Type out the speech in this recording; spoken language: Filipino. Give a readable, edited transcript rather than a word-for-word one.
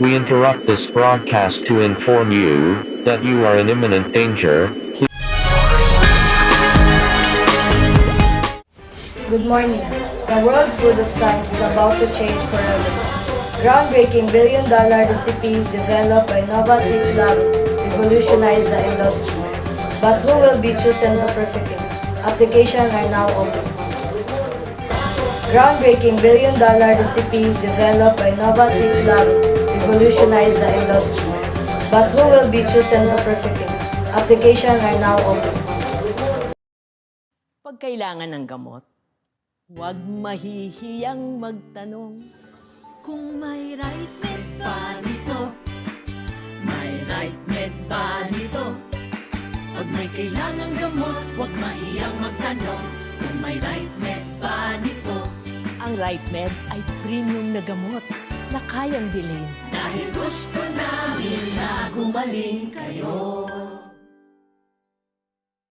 We interrupt this broadcast to inform you that you are in imminent danger. Good morning. The world food of science is about to change forever. Groundbreaking billion-dollar recipe developed by innovative labs revolutionized the industry. But who will be chosen to perfect it? Applications are now open. Groundbreaking billion-dollar recipe developed by innovative labs revolutionized the industry. But who will be chosen to perfect it? Applications are now open. Pag kailangan ng gamot, huwag mahihiyang magtanong. Kung may right med ba nito? May right med ba nito? Pag may kailangang gamot, huwag mahiyang magtanong. Kung may right med ba nito? Ang Right Med ay premium na gamot na kayang bilhin. Dahil gusto namin na gumaling kayo.